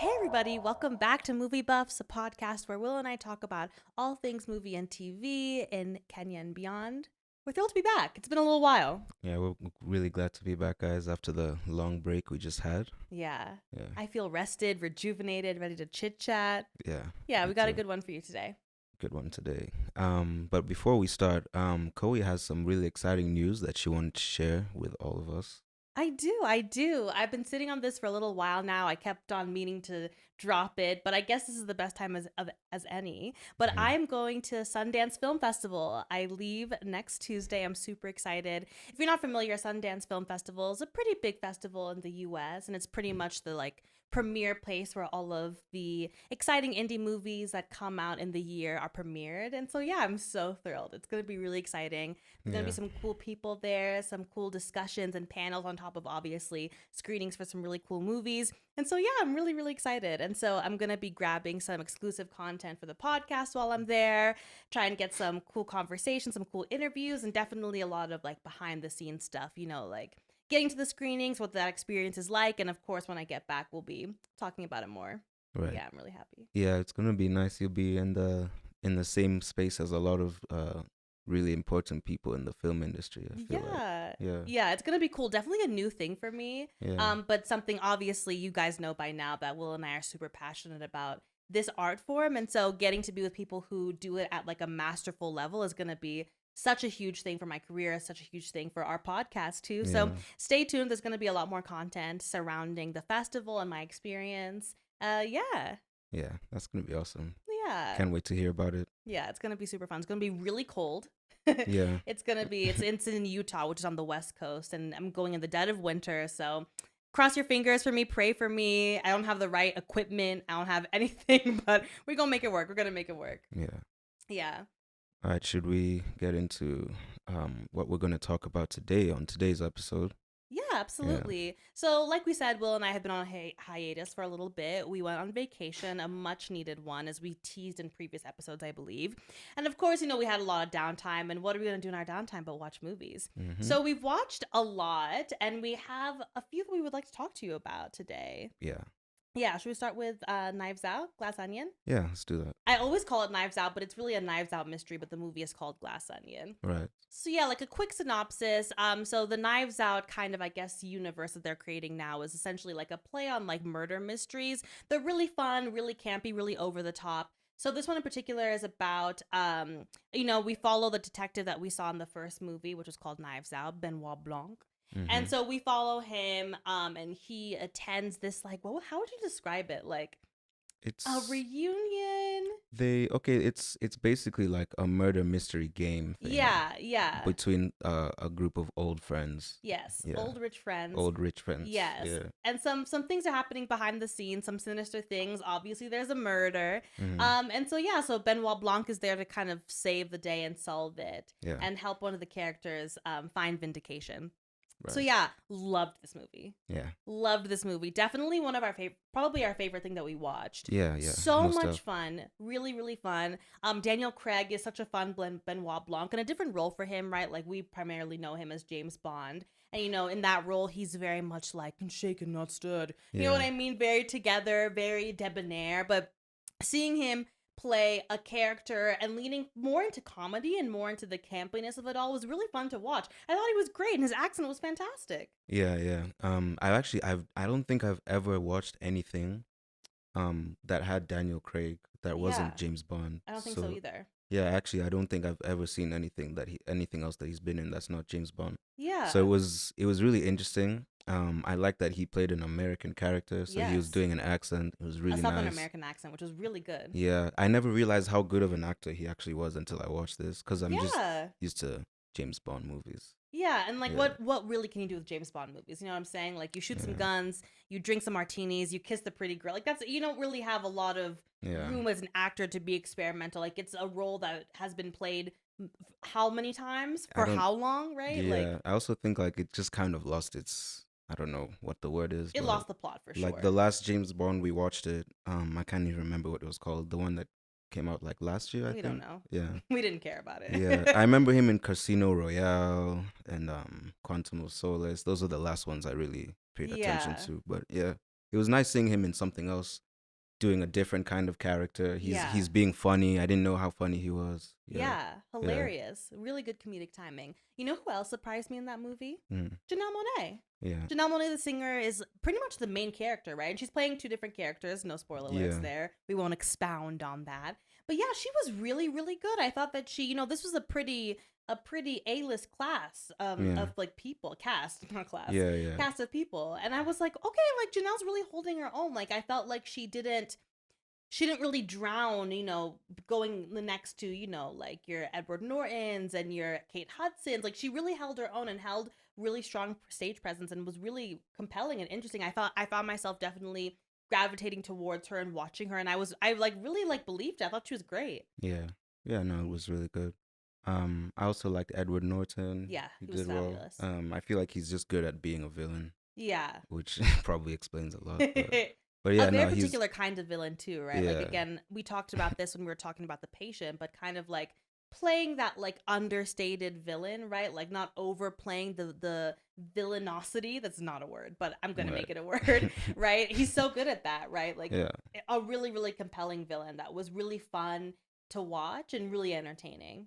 Hey everybody, welcome back to Movie Buffs, a podcast where Will and I talk about all things movie and TV in Kenya and beyond. We're thrilled to be back. It's been a little while. Yeah, we're really glad to be back, guys, after the long break we just had. Yeah. Yeah, I feel rested, rejuvenated, ready to chit chat. yeah, Yeah, me we got a too. good one for you today. Good one today. But before we start, Chloe has some really exciting news that she wanted to share with all of us. I do. I've been sitting on this for a little while now. I kept on meaning to drop it, but I guess this is the best time as any. But Hmm. I'm going to Sundance Film Festival. I leave next Tuesday. I'm super excited. If you're not familiar, Sundance Film Festival is a pretty big festival in the US, and it's pretty much the premier place where all of the exciting indie movies that come out in the year are premiered. And so yeah, I'm so thrilled. It's going to be really exciting. There's going to be Yeah, some cool people there, some cool discussions and panels on top of obviously screenings for some really cool movies. And so, yeah, I'm really, really excited. And so, I'm going to be grabbing some exclusive content for the podcast while I'm there, try and get some cool conversations, some cool interviews, and definitely a lot of behind the scenes stuff, like getting to the screenings, what that experience is like. And of course, when I get back, we'll be talking about it more. But right. yeah, I'm really happy. Yeah, it's gonna be nice. You'll be in the same space as a lot of really important people in the film industry, I feel like. Yeah. Yeah, Yeah, it's going to be cool. Definitely a new thing for me. yeah, But something obviously you guys know by now that Will and I are super passionate about this art form. And so getting to be with people who do it at a masterful level is going to be such a huge thing for my career, such a huge thing for our podcast too. So yeah, stay tuned. There's going to be a lot more content surrounding the festival and my experience. Yeah. yeah. That's gonna be awesome. Yeah. Can't wait to hear about it. Yeah, it's gonna be super fun. It's gonna be really cold. Yeah, It's in Utah, which is on the West Coast, and I'm going in the dead of winter. So cross your fingers for me, pray for me. I don't have the right equipment. I don't have anything, but we're gonna make it work. We're gonna make it work. yeah. Yeah. All right, should we get into what we're gonna talk about today on today's episode? Yeah, Yeah. absolutely. So, like we said, Will and I have been on a hiatus for a little bit. We went on vacation, a much needed one, as we teased in previous episodes, I believe. And of course, we had a lot of downtime. And what are we going to do in our downtime but watch movies? Mm-hmm. So, we've watched a lot, and we have a few that we would like to talk to you about today. Yeah. Yeah, should we start with Knives Out, Glass Onion? Yeah, let's do that. I always call it Knives Out, but it's really a Knives Out mystery, but the movie is called Glass Onion. Right. So yeah, a quick synopsis. So the Knives Out kind of, I guess, universe that they're creating now is essentially a play on murder mysteries. They're really fun, really campy, really over the top. So this one in particular is about, we follow the detective that we saw in the first movie, which was called Knives Out, Benoit Blanc. Mm-hmm. And so we follow him, and he attends this how would you describe it? A It's reunion? it's basically like a murder mystery game thing Yeah, yeah. between a group of old friends. Yes, Yeah. old rich friends. Old rich friends. Yes. Yeah. And some things are happening behind the scenes, some sinister things. Obviously there's a murder. Mm-hmm. And so yeah, so Benoit Blanc is there to kind of save the day and solve it Yeah. and help one of the characters find vindication. So Right. yeah, loved this movie. Yeah. Loved this movie. Definitely one of our favorite, probably our favorite thing that we watched. Yeah. Yeah. So Most much of. fun. Really, really fun. Daniel Craig is such a fun Benoit Blanc and a different role for him, right? We primarily know him as James Bond. And, in that role, he's very much shaken, not stirred. You know what Yeah. I mean? Very together, very debonair. But seeing him play a character and leaning more into comedy and more into the campiness of it all was really fun to watch. I thought he was great and his accent was fantastic. Yeah. Yeah. I don't think I've ever watched anything that had Daniel Craig that Yeah, wasn't James Bond. I don't think so So either. yeah, actually, I don't think I've ever seen anything else that he's been in that's not James Bond. So Yeah. it was really interesting. I like that he played an American character, so he was Yes. doing an accent. It was A really Southern nice. American accent, which was really good. Yeah, I never realized how good of an actor he actually was until I watched this, because I'm just Yeah. used to James Bond movies. Yeah, and Yeah, what really can you do with James Bond movies? You know what I'm saying? You shoot some yeah, guns, you drink some martinis, you kiss the pretty girl. That's you don't really have a lot of yeah, room as an actor to be experimental. It's a role that has been played how many times I for don't. how long, right? Yeah, I also think like it just kind of lost its. I don't know what the word is, It but lost the plot for like the sure. last James Bond we watched it, I can't even remember what it was called. The one that came out like last year, I We don't think. know. Yeah. We didn't care about Yeah. it. I remember him in Casino Royale and Quantum of Solace. Those are the last ones I really paid attention Yeah. to. But yeah, it was nice seeing him in something else doing a different kind of character. Yeah. He's being funny. I didn't know how funny he was. Yeah, hilarious. Really good comedic timing. You know who else surprised me in that movie? Janelle Monáe. Yeah. Janelle Monáe, the singer, is pretty much the main character, right? And she's playing two different characters. No spoiler alerts there. We won't expound on that. But yeah, she was really, really good. I thought that she, this was a pretty A-list class of like people, cast, not class, cast of people. And I was like, okay, like Janelle's really holding her own. Like I felt like she didn't really drown, going next to, like your Edward Nortons and your Kate Hudsons. Like she really held her own and held really strong stage presence and was really compelling and interesting. I found myself definitely gravitating towards her and watching her, and I really believed it. I thought she was great. Yeah. No, it was really good. I also liked Edward Norton. Yeah, he was fabulous. Well. I feel like he's just good at being a villain. Yeah. Which probably explains a lot. But yeah, a very particular kind of villain too, right? Yeah. Like again, we talked about this when we were talking about The Patient, but kind of like playing that like understated villain, right? Like not overplaying the villainosity. That's not a word, but I'm gonna make it a word, right? He's so good at that, right? Like a really, really compelling villain that was really fun to watch and really entertaining.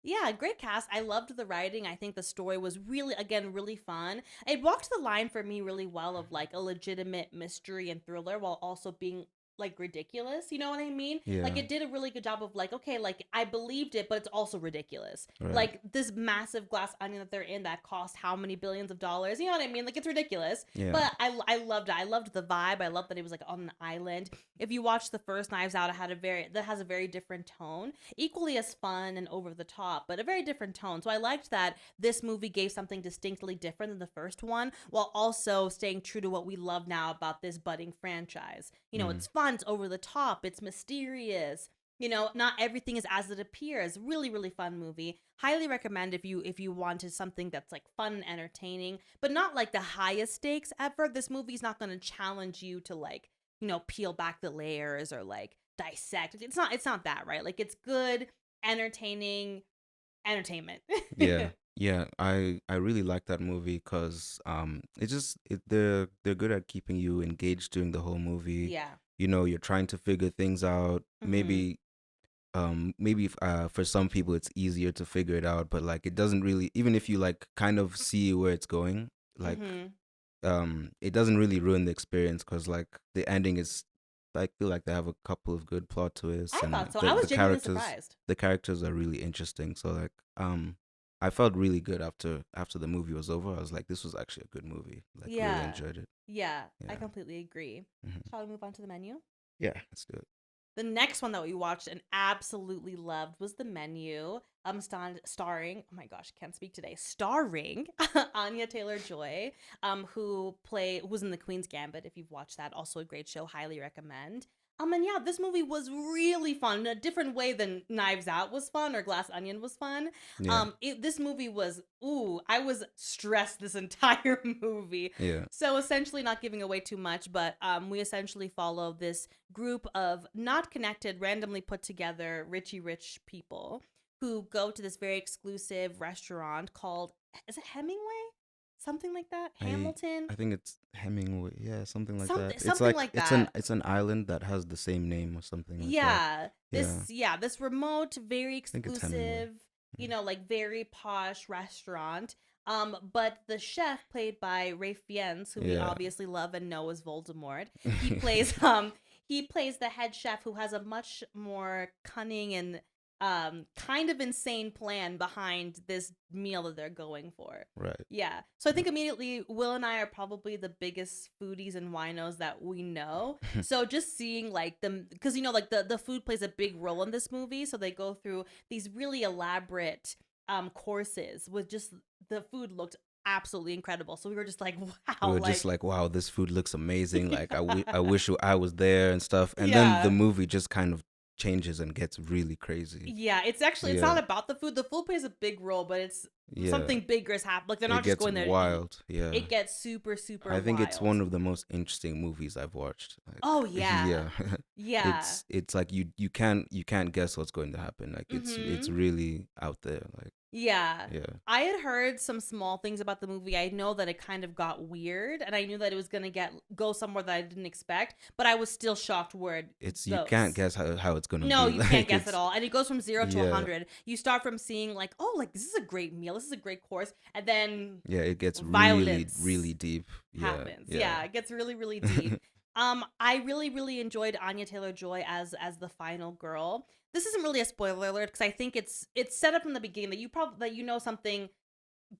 Yeah, great cast. I loved the writing. I think the story was really, again, really fun. It walked the line for me really well of like a legitimate mystery and thriller while also being like ridiculous, you know what I mean? Like it did a really good job of like, okay, like I believed it, but it's also ridiculous. Like this massive glass onion that they're in that cost how many billions of dollars, you know what I mean? Like it's ridiculous. But I loved it. I loved the vibe. I loved that it was like on an island. If you watch the first Knives Out, that has a very different tone, equally as fun and over the top, but a very different tone. So I liked that this movie gave something distinctly different than the first one, while also staying true to what we love now about this budding franchise. It's fun, it's over the top, it's mysterious. Not everything is as it appears. Really, really fun movie. Highly recommend if you wanted something that's like fun and entertaining, but not like the highest stakes ever. This movie's not going to challenge you to like, peel back the layers or like dissect. It's not that, right? Like it's good, entertaining entertainment. Yeah, I really like that movie because they're good at keeping you engaged during the whole movie. Yeah. You're trying to figure things out. Maybe for some people it's easier to figure it out, but like it doesn't really, even if you like kind of see where it's going, like it doesn't really ruin the experience because like the ending is, I feel like they have a couple of good plot twists. I thought so. I was genuinely surprised. The characters are really interesting. So like I felt really good after the movie was over. I was like, this was actually a good movie. Like really enjoyed it. Yeah, I completely agree. Shall we move on to the menu? Yeah, let's do it. The next one that we watched and absolutely loved was The Menu, starring, oh my gosh, can't speak today, starring Anya Taylor-Joy, who was in The Queen's Gambit. If you've watched that, also a great show, highly recommend. And yeah, this movie was really fun in a different way than Knives Out was fun or Glass Onion was fun. This movie was, I was stressed this entire movie. Yeah. So essentially, not giving away too much, but we essentially follow this group of not connected, randomly put together Richie Rich people who go to this very exclusive restaurant called, is it Hemingway? Something like that? Hamilton? I think it's Hemingway. Yeah, something like that. Something like that. It's an island that has the same name or something like that. This remote, very exclusive, like very posh restaurant. But the chef, played by Ralph Fiennes, who we obviously love and know as Voldemort, he plays the head chef who has a much more cunning and kind of insane plan behind this meal that they're going for. Right. Yeah. So I think immediately Will and I are probably the biggest foodies and winos that we know. So just seeing like them, because like the food plays a big role in this movie. So they go through these really elaborate courses with just the food looked absolutely incredible. So we were just like, wow. We were just like, wow, this food looks amazing. Like I wish I was there and stuff. And then the movie just kind of changes and gets really crazy. Yeah, it's actually, it's not about the food. The food plays a big role, but Yeah. something bigger is happening. Like they're It not just gets going there to eat. wild. Yeah. It gets super, super I think it's wild. one of the most interesting movies I've watched. Like, Oh yeah. yeah. Yeah. It's like you can't guess what's going to happen. Like it's Mm-hmm. really out there. Like, Yeah. yeah. I had heard some small things about the movie. I know that it kind of got weird and I knew that it was gonna go somewhere that I didn't expect, but I was still shocked where it It's you can't goes. guess how it's gonna No, be. you can't Like guess at it's all. And it goes from 0 to yeah. 100. You start from seeing like, oh, like this is a great meal. This is a great course. And then Yeah, it gets really, violence really deep. Yeah, happens. yeah. Yeah, it gets really, really deep. I really, really enjoyed Anya Taylor-Joy as the final girl. This isn't really a spoiler alert because I think it's set up from the beginning that you know something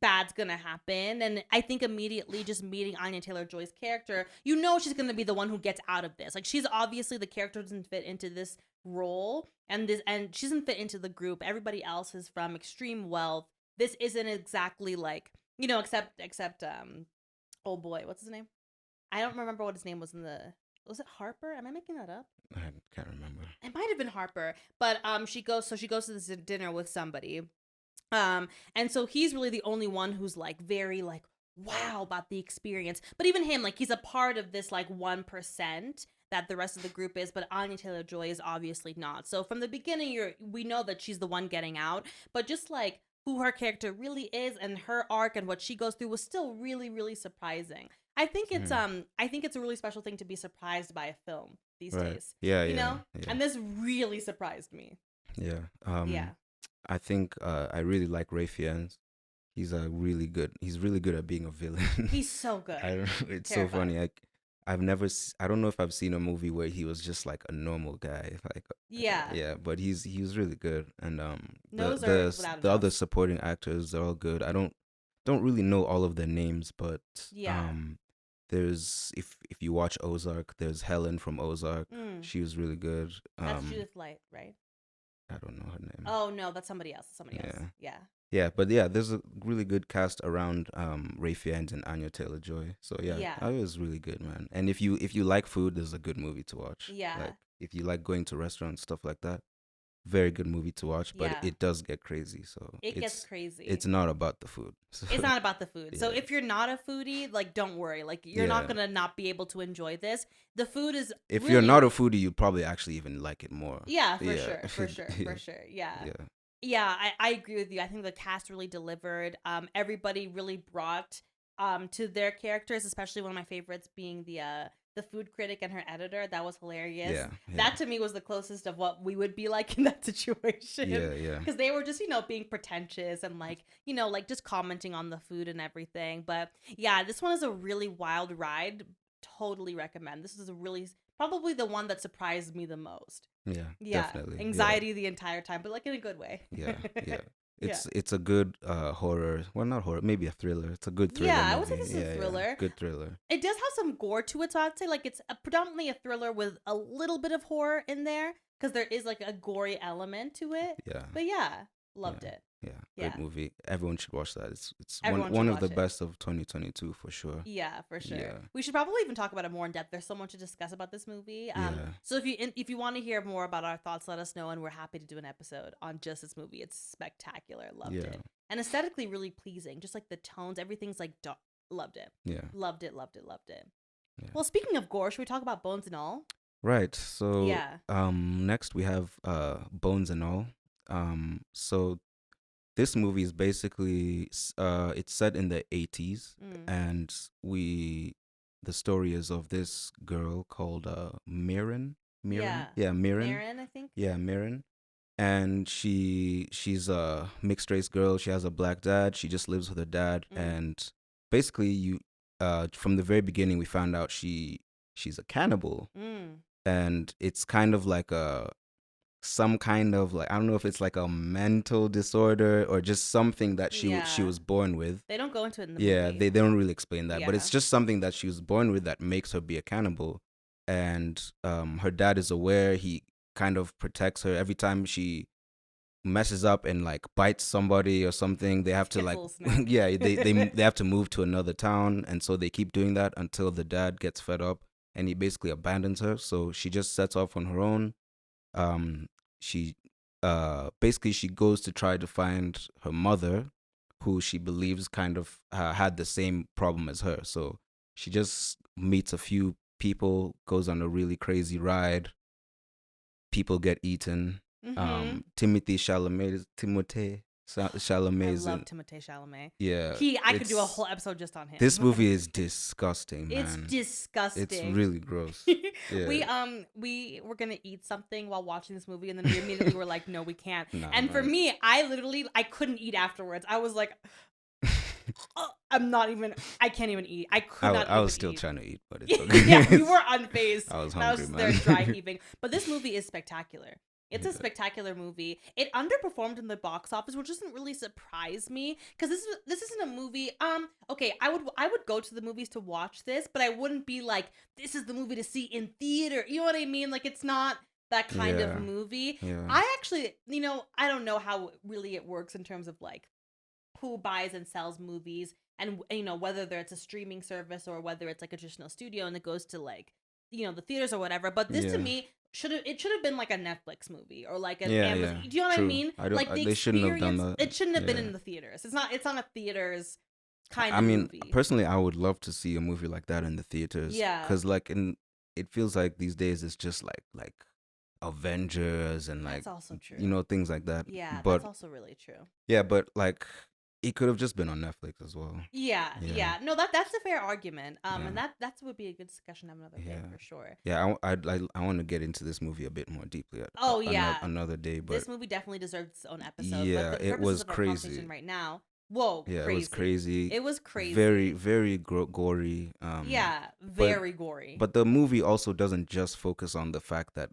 bad's gonna happen, and I think immediately just meeting Anya Taylor-Joy's character, you know she's gonna be the one who gets out of this. Like she's obviously the character doesn't fit into this role, and she doesn't fit into the group. Everybody else is from extreme wealth. This isn't exactly like except oh boy, what's his name? I don't remember what his name was in the. Was it Harper? Am I making that up? I can't remember. It might have been Harper, but she goes to this dinner with somebody, and so he's really the only one who's like very like wow about the experience. But even him, like he's a part of this like 1% that the rest of the group is, but Anya Taylor Joy is obviously not. So from the beginning, we know that she's the one getting out, but just like who her character really is and her arc and what she goes through was still really, really surprising. Mm, I think it's a really special thing to be surprised by a film these right. days. Yeah, You yeah, know? yeah, And this really surprised me. yeah. Yeah. I think I really like Ray Fiennes. He's really good at being a villain. He's so good. I don't, it's so Terrifying. funny. I don't know if I've seen a movie where he was just like a normal guy. Like Yeah. yeah, but he was really good. And Those are without a the doubt. other supporting actors, they're all good. I don't really know all of their names, but Yeah. there's if you watch Ozark, there's Helen from Ozark. Mm. She was really good. That's Judith Light, right? I don't know her name. Oh no, that's somebody else. Somebody else. Yeah. Yeah. Yeah, but yeah, there's a really good cast around Ray Fiennes and Anya Taylor Joy. So yeah, Yeah. that was really good, man. And if you like food, there's a good movie to watch. Yeah. Like if you like going to restaurants, stuff like that, very good movie to watch. But Yeah. it does get crazy, so It gets crazy. it's not about the food. So, It's not about the food. So yeah. if you're not a foodie, like don't worry. Like you're not Yeah. gonna not be able to enjoy this. The food is If really you're not a foodie, you'd probably actually even like it more. yeah, for Yeah. sure, for sure, for sure. Yeah. Yeah. Yeah, I agree with you. I think the cast really delivered. Everybody really brought to their characters, especially one of my favorites being the food critic and her editor. That was hilarious. Yeah. Yeah. That to me was the closest of what we would be like in that situation. Yeah. Yeah. Because they were just, being pretentious and like, like just commenting on the food and everything. But yeah, this one is a really wild ride. Totally recommend. This is probably the one that surprised me the most. Yeah. Yeah, Definitely. Yeah. anxiety the entire time, but like in a good way. Yeah, yeah. Yeah. It's a good horror. Well, not horror, maybe a thriller. It's a good thriller Yeah, movie. I would say this is a Yeah, thriller. good thriller. It does have some gore to it, so I'd say like it's predominantly a thriller with a little bit of horror in there because there is like a gory element to it. Yeah, But yeah, loved yeah, it. yeah. Yeah. Great movie. Everyone should watch that. It's Everyone one should of the watch it. best of 2022 for sure. Yeah, for sure. Yeah. We should probably even talk about it more in depth. There's so much to discuss about this movie. Yeah. So if you want to hear more about our thoughts, let us know, and we're happy to do an episode on just this movie. It's spectacular. Loved Yeah. it, and aesthetically really pleasing. Just like the tones, everything's like loved it. Yeah. Loved it. Loved it. Loved it. Yeah. Well, speaking of gore, should we talk about Bones and All? Right. So Yeah. next we have Bones and All. So this movie is basically it's set in the 80s, Mm. and the story is of this girl called Mirren. Yeah. Mirren. Marin, I think. Yeah, Mirren. And she's a mixed race girl. She has a black dad. She just lives with her dad. Mm. And basically from the very beginning we found out she's a cannibal. Mm. And it's kind of like some kind of like, I don't know if it's like a mental disorder or just something that she Yeah. was born with. They don't go into it in the Yeah, movie. they don't really explain that, but Yeah. it's just something that she was born with that makes her be a cannibal. And her dad is aware. He kind of protects her every time she messes up and like bites somebody or something. They have to Gets a like little snappy. yeah, they have to move to another town, and so they keep doing that until the dad gets fed up and he basically abandons her. So she just sets off on her own. She basically she goes to try to find her mother, who she believes kind of had the same problem as her. So she just meets a few people, goes on a really crazy ride. People get eaten. Mm-hmm. Timothée I Chalamet is love in. Timothée Chalamet. Yeah, I could do a whole episode just on him. this movie is disgusting, It's man. disgusting. It's really gross. Yeah. We were gonna eat something while watching this movie, and then we immediately were like, no, we can't. No, And for no. me, I couldn't eat afterwards. I was like, oh, I can't even eat. I could not. I was even still eat. trying to eat, but it's okay. Yeah, you were unfazed. I was and hungry, I was man. there dry heaving. But this movie is spectacular. It's a Yeah. spectacular movie. It underperformed in the box office, which doesn't really surprise me because this isn't a movie. Okay, I would go to the movies to watch this, but I wouldn't be like, this is the movie to see in theater. You know what I mean? Like, it's not that kind Yeah. of movie. Yeah. I actually, I don't know how really it works in terms of like who buys and sells movies, and whether it's a streaming service or whether it's like a traditional studio and it goes to like the theaters or whatever. But this to Yeah. me should have been like a Netflix movie or like an Yeah, Amazon. yeah. Do you know what True. I mean? I don't- Like the they shouldn't have done experience, that. it shouldn't have been Yeah. in the theaters. It's not a theaters kind I of mean, movie. personally, I would love to see a movie like that in the theaters. Yeah. Because it feels like these days it's just like Avengers and like That's also true. things like that. Yeah, But that's also really true. yeah, but like it could have just been on Netflix as well. Yeah. Yeah. No, that's a fair argument. Yeah. And that would be a good discussion to have another day Yeah. for sure. Yeah, I want to get into this movie a bit more deeply. Oh, yeah. Another day. But This movie definitely deserves its own episode. yeah, but for the it purposes was of our crazy. conversation right now. Whoa, yeah, crazy. it was crazy. It was crazy. Very, very gory. Yeah, very gory. But the movie also doesn't just focus on the fact that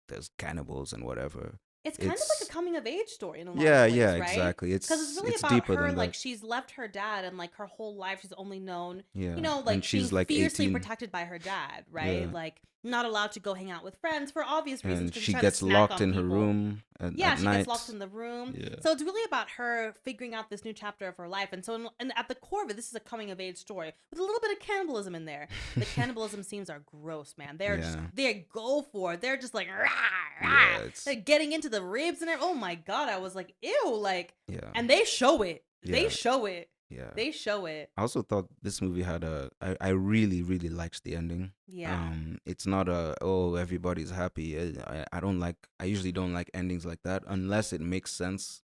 there's cannibals and whatever. It's kind of like a coming of age story in a lot Yeah, of ways, yeah, right? exactly. Because it's really about deeper her, than like that. she's left her dad, and like her whole life she's only known, Yeah, like and she's being like fiercely 18. protected by her dad, right? Yeah. Like not allowed to go hang out with friends for obvious reasons. And 'cause she's she trying to gets snack locked on in her people. room Yeah, at she night. gets locked in the room. Yeah. So it's really about her figuring out this new chapter of her life. And so, and at the core of it, this is a coming of age story with a little bit of cannibalism in there. The cannibalism scenes are gross, man. They're just, Yeah. they go for it. They're just like, rah, rah. Yeah, it's- They're getting into the ribs and everything. Oh my God. I was like, ew, like, Yeah. and they show it. They Yeah. show it. Yeah. They show it. I also thought this movie had I really, really liked the ending. Yeah. It's not everybody's happy. I don't like, I usually don't like endings like that unless it makes sense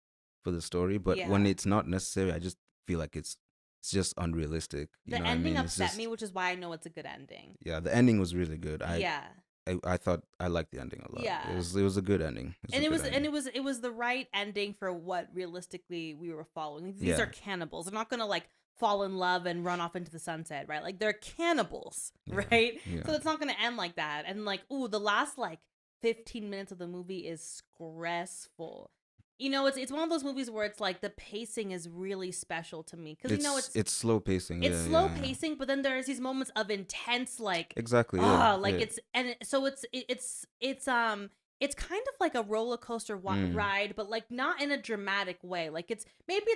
for the story. But when Yeah. it's not necessary, I just feel like it's just unrealistic. You The know what I ending mean? It's upset just- me, which is why I know it's a good ending. Yeah, the ending was really good. Yeah. I thought I liked the ending a lot. Yeah. It was a good ending. It was the right ending for what realistically we were following. These Yeah. are cannibals. They're not gonna like fall in love and run off into the sunset, right? Like they're cannibals, Yeah. right? Yeah. So it's not gonna end like that. And like, ooh, the last like 15 minutes of the movie is stressful. It's one of those movies where it's like the pacing is really special to me because it's slow pacing. it's yeah, slow yeah. pacing, but then there's these moments of intense like Exactly. Yeah. like yeah. it's kind of like a roller coaster ride, but like not in a dramatic way. Like it's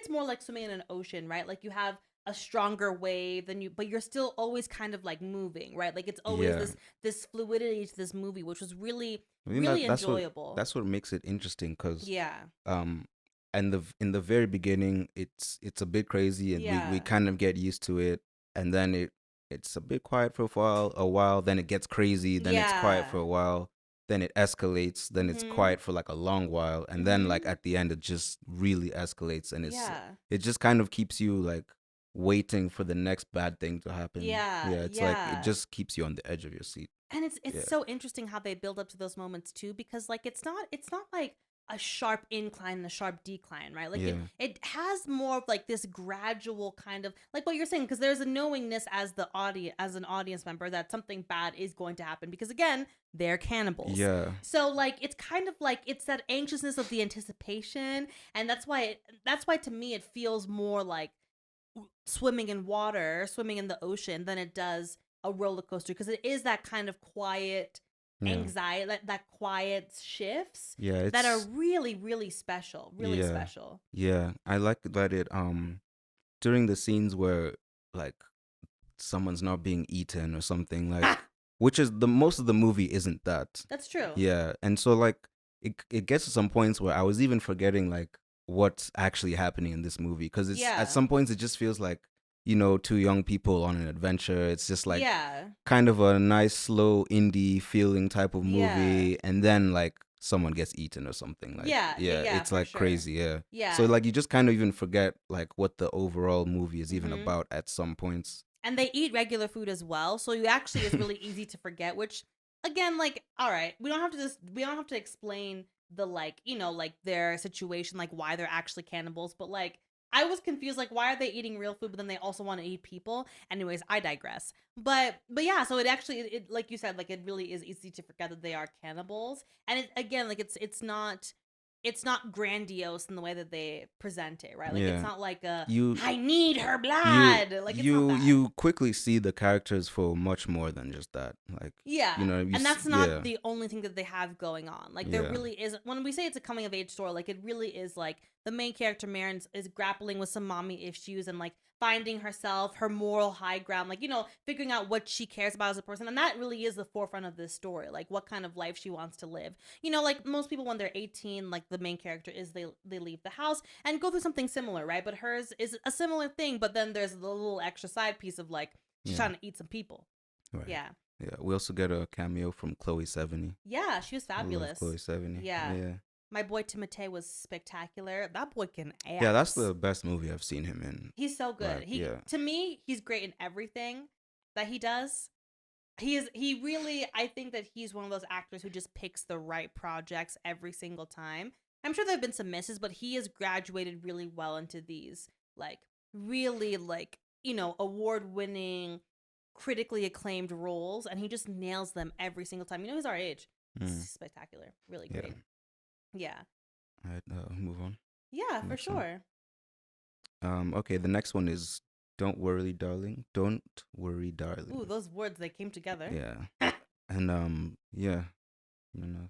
more like swimming in an ocean, right? Like you have a stronger wave than you, but you're still always kind of like moving, right? Like it's always Yeah. this fluidity to this movie, which was really I mean, really that's enjoyable. That's what makes it interesting because Yeah, and in the very beginning it's a bit crazy and Yeah. we kind of get used to it, and then it's a bit quiet for a while, then it gets crazy, then it's quiet Yeah. for a while, then it escalates, then it's Mhm. quiet for like a long while, and then like Mhm. at the end it just really escalates, and yeah, it just kind of keeps you like waiting for the next bad thing to happen. Yeah, Yeah, it's like yeah. it just keeps you on the edge of your seat. and it's Yeah. so interesting how they build up to those moments too, because like it's not like a sharp incline and a sharp decline, right? Like Yeah. it has more of like this gradual kind of like what you're saying, because there's a knowingness as an audience member that something bad is going to happen, because again, they're cannibals. Yeah. So like it's kind of like it's that anxiousness of the anticipation, and that's why to me it feels more like swimming in the ocean than it does a roller coaster, because it is that kind of quiet Yeah. anxiety, that quiet shifts Yeah, that are it's really, really special. Really Yeah. special. Yeah, I like that it during the scenes where like someone's not being eaten or something, like which is the most of the movie isn't that. That's true. Yeah, and so like it gets to some points where I was even forgetting like what's actually happening in this movie, because it's at Yeah. some points it just feels like, two young people on an adventure. It's just like Yeah. kind of a nice slow indie feeling type of Yeah. movie, and then like someone gets eaten or something. Like, Yeah. Yeah. yeah, Yeah. it's For like sure. crazy. Yeah. So Yeah. like you just kind of even forget like what the overall movie is even Mm-hmm. about at some points. And they eat regular food as well, so you actually it's really easy to forget. Which, again, like, all right, we don't have to explain the, like, like their situation, like why they're actually cannibals, but like I was confused, like why are they eating real food but then they also want to eat people? Anyways, I digress. But yeah, so it actually it like you said, like it really is easy to forget that they are cannibals, and it again, like it's not grandiose in the way that they present it, right? Like it's Yeah. not like a You I need her you blood. Like it's not you that. you quickly see the characters for much more than just that. Like, Yeah. And that's not yeah, the only thing that they have going on. Like there yeah, really is, when we say it's a coming of age story, like it really is, like the main character Marin is grappling with some mommy issues and like finding herself, her moral high ground, like figuring out what she cares about as a person. And that really is the forefront of this story, like what kind of life she wants to live. Like most people when they're 18, like the main character is they leave the house and go through something similar, right? But hers is a similar thing, but then there's the little extra side piece of like she's yeah. trying to eat some people. Right. Yeah. Yeah. We also get a cameo from Chloe Sevigny. Yeah, she was I love fabulous. Chloe Sevigny. Yeah. Yeah. My boy Timothée was spectacular. That boy can Yeah, that's act. the best movie I've seen him in. He's so good. Like, He yeah. to me, he's great in everything that he does. He really, I think that he's one of those actors who just picks the right projects every single time. I'm sure there've been some misses, but he has graduated really well into these like really like, award-winning, critically acclaimed roles, and he just nails them every single time. He's our age. It's Mm, spectacular. Really yeah. great. Yeah. All right, move on. Yeah, for Next one. sure. Okay, the next one is Don't Worry, Darling. Don't Worry, Ooh, Darling. those words, they came together. Yeah. And yeah,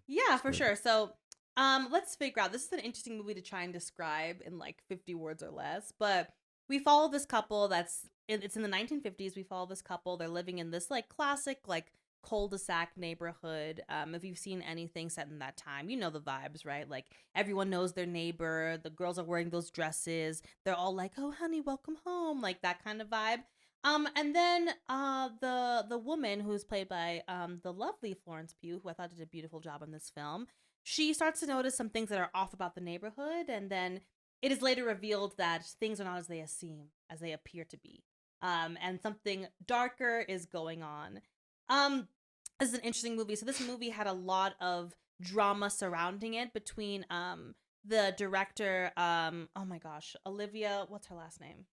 Yeah, it's for good. sure. So, let's figure out. This is an interesting movie to try and describe in like 50 words or less. But we follow this couple it's in the 1950s. We follow this couple. They're living in this like classic like cul-de-sac neighborhood. If you've seen anything set in that time, you know the vibes, right? Like everyone knows their neighbor. The girls are wearing those dresses. They're all like, "Oh, honey, welcome home," like that kind of vibe. And then the woman who's played by the lovely Florence Pugh, who I thought did a beautiful job in this film, she starts to notice some things that are off about the neighborhood, and then it is later revealed that things are not as they seem, as they appear to be. And something darker is going on. Um, this is an interesting movie. So this movie had a lot of drama surrounding it between the director, oh my gosh, Olivia, what's her last name?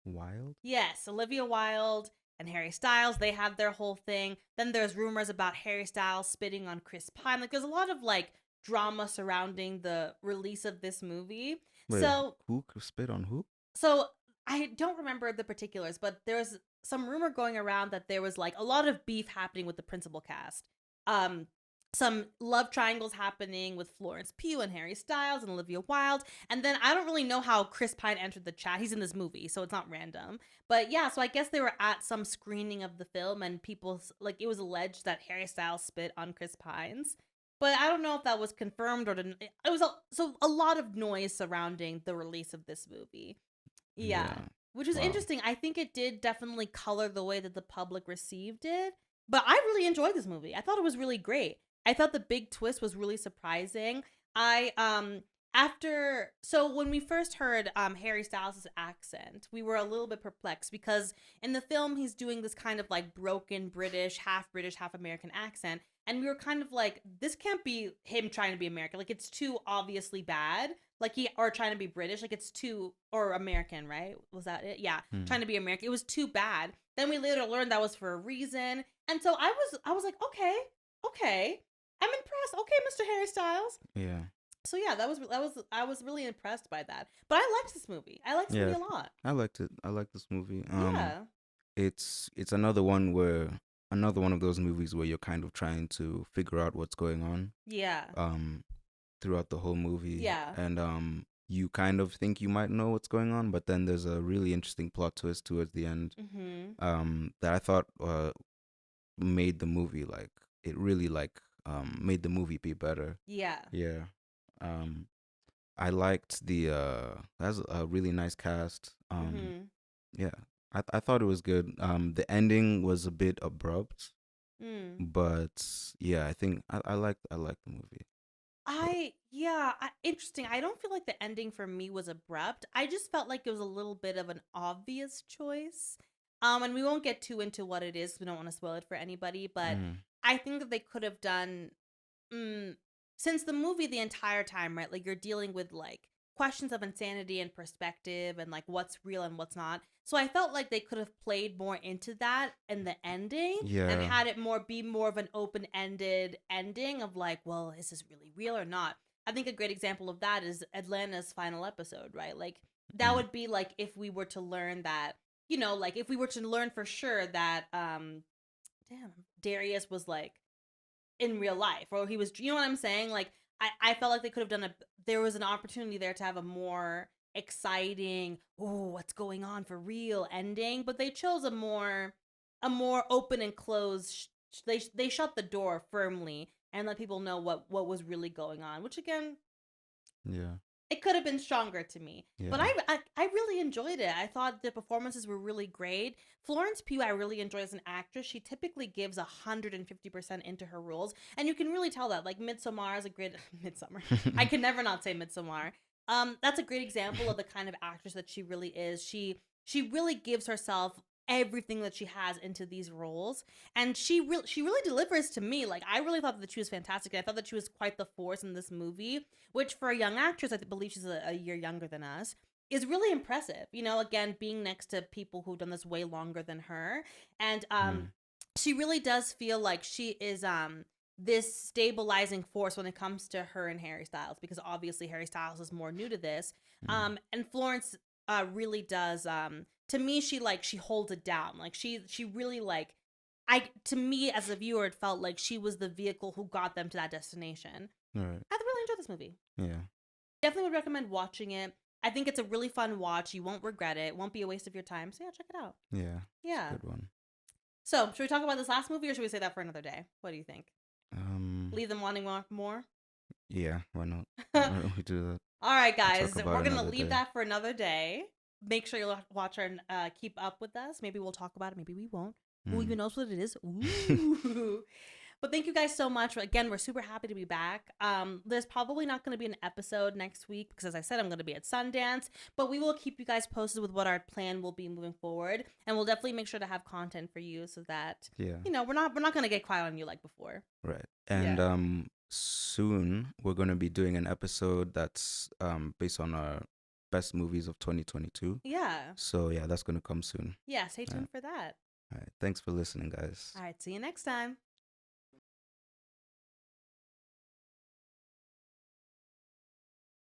Wild? Yes, Olivia Wilde and Harry Styles, they had their whole thing. Then there's rumors about Harry Styles spitting on Chris Pine. Like there's a lot of like drama surrounding the release of this movie. Wait, So who spit on who? so I don't remember the particulars, but there was some rumor going around that there was like a lot of beef happening with the principal cast. Um, some love triangles happening with Florence Pugh and Harry Styles and Olivia Wilde. And then I don't really know how Chris Pine entered the chat. He's in this movie, so it's not random. But yeah, so I guess they were at some screening of the film and people, like, it was alleged that Harry Styles spit on Chris Pine's. But I don't know if that was confirmed or didn't. It was so a lot of noise surrounding the release of this movie. Yeah. Yeah. Which was Wow. interesting. I think it did definitely color the way that the public received it. But I really enjoyed this movie. I thought it was really great. I thought the big twist was really surprising. I after so when we first heard Harry Styles' accent, we were a little bit perplexed because in the film he's doing this kind of like broken British, half American accent, and we were kind of like, this can't be him trying to be American. Like it's too obviously bad. Like he or trying to be British, like it's too or American, right? Was that it? Yeah, Hmm. trying to be American. It was too bad. Then we later learned that was for a reason, and so I was like, okay, I'm impressed. Okay, Mr. Harry Styles. Yeah. So yeah, that was I was really impressed by that. But I liked this movie. I liked this Yeah. movie a lot. I liked it. I like this movie. Yeah. It's another one of those movies where you're kind of trying to figure out what's going on Yeah. um throughout the whole movie, Yeah. and you kind of think you might know what's going on, but then there's a really interesting plot twist towards the end Mhm. that I thought made the movie like it really like made the movie be better. Yeah. Yeah. um I liked the that's a really nice cast. Mm-hmm. Yeah, I thought it was good. The ending was a bit abrupt, Mm. but yeah, I think I liked the movie. But, Interesting. I don't feel like the ending for me was abrupt. I just felt like it was a little bit of an obvious choice. And we won't get too into what it is. We don't want to spoil it for anybody, but mm, I think that they could have done mm, since the movie the entire time, right? Like you're dealing with like questions of insanity and perspective and like what's real and what's not. So I felt like they could have played more into that in the ending and yeah, had it be more of an open-ended ending of like, well, is this really real or not? I think a great example of that is Atlanta's final episode, right? Like that mm, would be like if we were to learn that, like if we were to learn for sure that damn, Darius was like in real life, or he was, you know what I'm saying? Like I felt like they could have done there was an opportunity there to have a more exciting, oh, what's going on for real ending, but they chose a more open and closed they shut the door firmly and let people know what was really going on, which again, yeah, it could have been stronger to me. But yeah, I really enjoyed it. I thought the performances were really great. Florence Pugh, I really enjoy as an actress. She typically gives 150% into her roles, and you can really tell that. Like Midsommar is a great Midsummer. I can never not say Midsommar. That's a great example of the kind of actress that she really is. She really gives herself everything that she has into these roles, and she really delivers to me. Like I really thought that she was fantastic. I thought that she was quite the force in this movie, which for a young actress, I believe she's a year younger than us, is really impressive. Again, being next to people who've done this way longer than her. And mm, she really does feel like she is this stabilizing force when it comes to her and Harry Styles, because obviously Harry Styles is more new to this. mm, And Florence really does to me, she holds it down. Like she really like to me as a viewer, it felt like she was the vehicle who got them to that destination. all right, I really enjoyed this movie. yeah, Definitely would recommend watching it. I think it's a really fun watch. You won't regret it. It won't be a waste of your time. So yeah, check it out. yeah, it's a Yeah. good one. So should we talk about this last movie, or should we say that for another day? What do you think? Um, Leave them wanting more? yeah, why not? All Why don't we do that? right, We'll guys. talk about We're it going to another leave day. that for another day. Make sure you watch our and keep up with us. Maybe we'll talk about it. Maybe we won't. Who Mm. even knows what it is? Ooh. But thank you guys so much. Again, we're super happy to be back. There's probably not going to be an episode next week because, as I said, I'm going to be at Sundance. But we will keep you guys posted with what our plan will be moving forward, and we'll definitely make sure to have content for you so that Yeah, we're not going to get quiet on you like before. right. And Yeah. soon we're gonna be doing an episode that's based on our best movies of 2022. Yeah. So yeah, that's gonna come soon. Yeah. Stay All right. tuned for that. All right. Thanks for listening, guys. All right. See you next time.